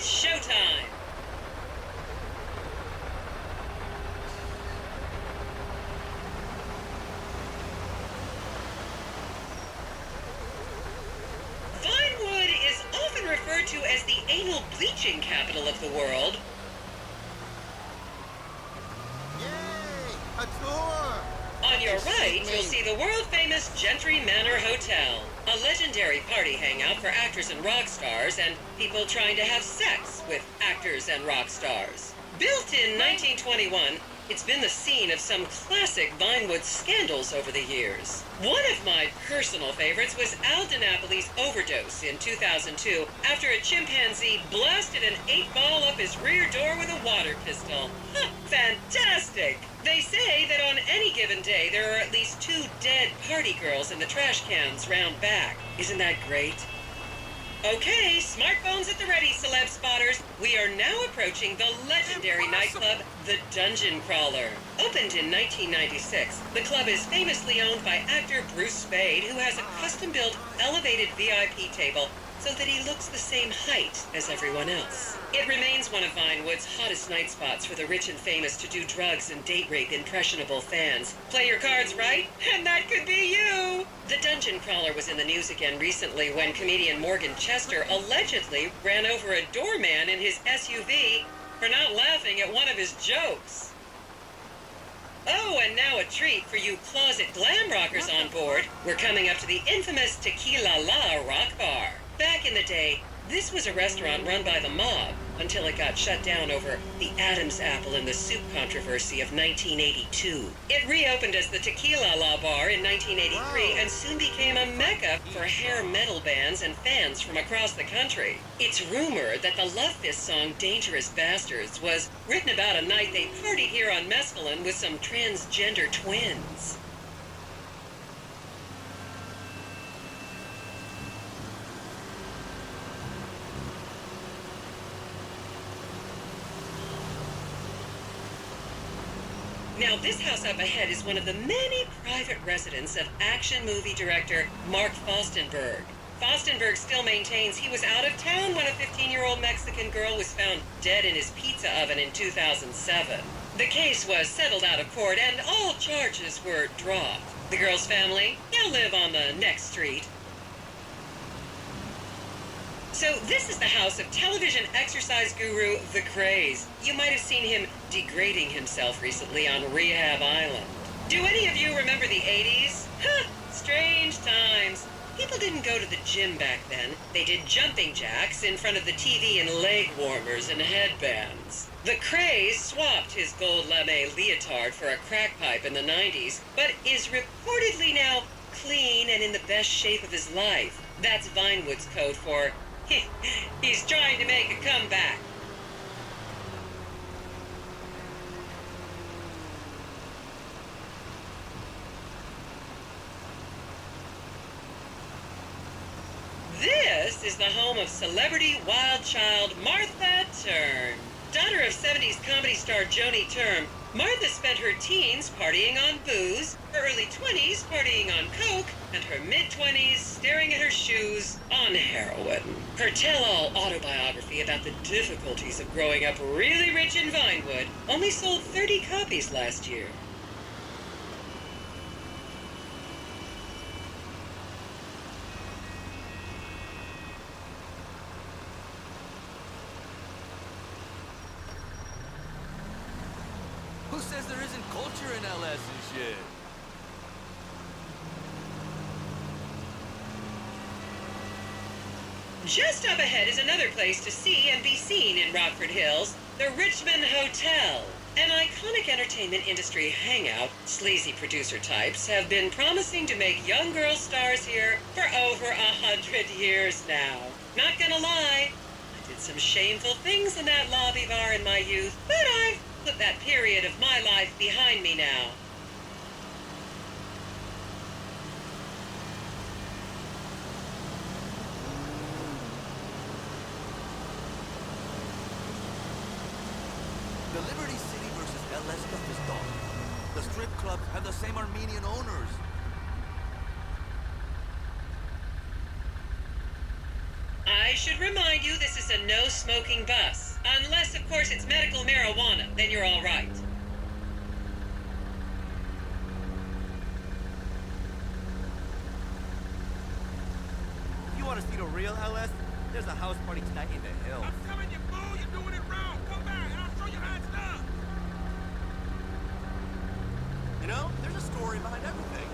It's showtime! Vinewood is often referred to as the anal bleaching capital of the world. Yay! A tour! On your right, you'll see the world-famous Gentry Manor Hotel, a legendary party hangout for actors and rock stars and people trying to have sex with actors and rock stars. Built in 1921, it's been the scene of some classic Vinewood scandals over the years. One of my personal favorites was Al DiNapoli's overdose in 2002 after a chimpanzee blasted an 8-ball up his rear door with a water pistol. Fantastic! They say that on any given day there are at least 2 dead party girls in the trash cans round back. Isn't that great? Okay, smartphones at the ready, celeb spotters. We are now approaching the legendary nightclub, the Dungeon Crawler. Opened in 1996, the club is famously owned by actor Bruce Spade, who has a custom-built elevated VIP table so that he looks the same height as everyone else. It remains one of Vinewood's hottest night spots for the rich and famous to do drugs and date rape impressionable fans. Play your cards right, and that could be you! The Dungeon Crawler was in the news again recently when comedian Morgan Chester allegedly ran over a doorman in his SUV for not laughing at one of his jokes. Oh, and now a treat for you closet glam rockers on board. We're coming up to the infamous Tequila La Rock Bar. Back in the day, this was a restaurant run by the mob until it got shut down over the Adam's apple in the soup controversy of 1982. It reopened as the Tequila La Bar in 1983 and soon became a mecca for hair metal bands and fans from across the country. It's rumored that the Love Fist song Dangerous Bastards was written about a night they partied here on Mescaline with some transgender twins. Now, this house up ahead is one of the many private residence of action movie director Mark Fostenberg. Fostenberg still maintains he was out of town when a 15-year-old Mexican girl was found dead in his pizza oven in 2007. The case was settled out of court and all charges were dropped. The girl's family now live on the next street. So this is the house of television exercise guru The Craze. You might have seen him degrading himself recently on Rehab Island. Do any of you remember the 80s? Strange times. People didn't go to the gym back then. They did jumping jacks in front of the TV and leg warmers and headbands. The Craze swapped his gold lame leotard for a crack pipe in the 90s, but is reportedly now clean and in the best shape of his life. That's Vinewood's code for he's trying to make a comeback. This is the home of celebrity wild child Martha Turn. Daughter of 70s comedy star Joni Term, Martha spent her teens partying on booze, her early 20s partying on coke, and her mid-20s staring at her shoes on heroin. Her tell-all autobiography about the difficulties of growing up really rich in Vinewood only sold 30 copies last year. Who says there isn't culture in LS and shit? Just up ahead is another place to see and be seen in Rockford Hills, the Richmond Hotel. An iconic entertainment industry hangout, sleazy producer types have been promising to make young girl stars here for over 100 years now. Not gonna lie, I did some shameful things in that lobby bar in my youth, but I've put that period of my life behind me now. The Liberty City versus LS stuff is done. The strip clubs have the same Armenian owners. I I should remind you this is a no-smoking bus. Unless, of course, it's medical marijuana, then you're all right. You want to see the real LS? There's a house party tonight in the hills. I'm telling you, fool, you're doing it wrong. Come back and I'll show you how it's done. You know, there's a story behind everything.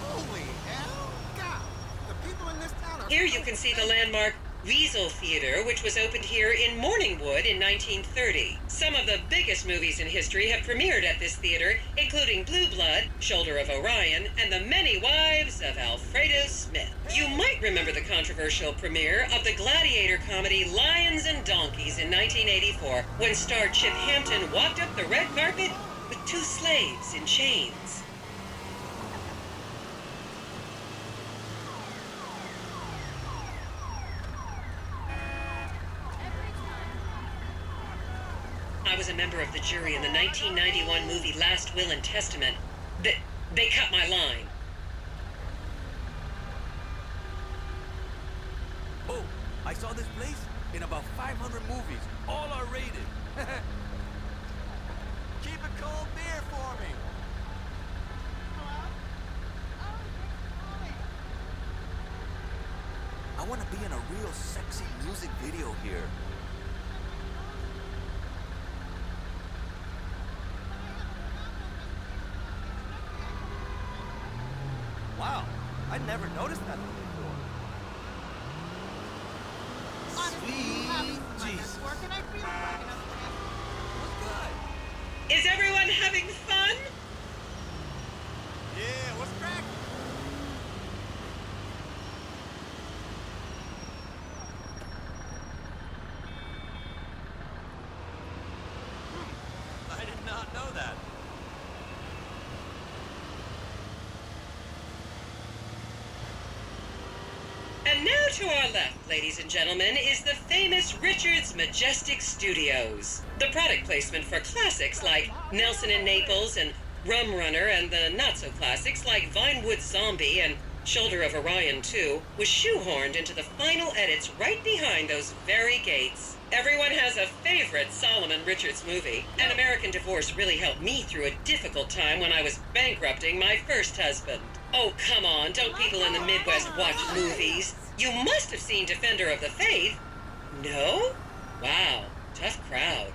Holy hell! God! The people in this town are... Here you can see the landmark Weasel Theater, which was opened here in Morningwood in 1930. Some of the biggest movies in history have premiered at this theater, including Blue Blood, Shoulder of Orion, and The Many Wives of Alfredo Smith. You might remember the controversial premiere of the gladiator comedy Lions and Donkeys in 1984, when star Chip Hampton walked up the red carpet with two slaves in chains. I was a member of the jury in the 1991 movie Last Will and Testament. They cut my line. Oh, I saw this place in about 500 movies. All are rated. Keep a cold beer for me. I want to be in a real sexy music video here. Wow, I never noticed that before. Sweet Jesus. Working, I feel like enough. What's good? Is everyone having fun? Yeah, what's cracking? I did not know that. And now to our left, ladies and gentlemen, is the famous Richards Majestic Studios. The product placement for classics like Nelson and Naples and Rum Runner, and the not-so-classics like Vinewood Zombie and Shoulder of Orion 2 was shoehorned into the final edits right behind those very gates. Everyone has a favorite Solomon Richards movie. An American Divorce really helped me through a difficult time when I was bankrupting my first husband. Oh, come on, don't people in the Midwest watch movies? You must have seen Defender of the Faith. No? Wow, tough crowd.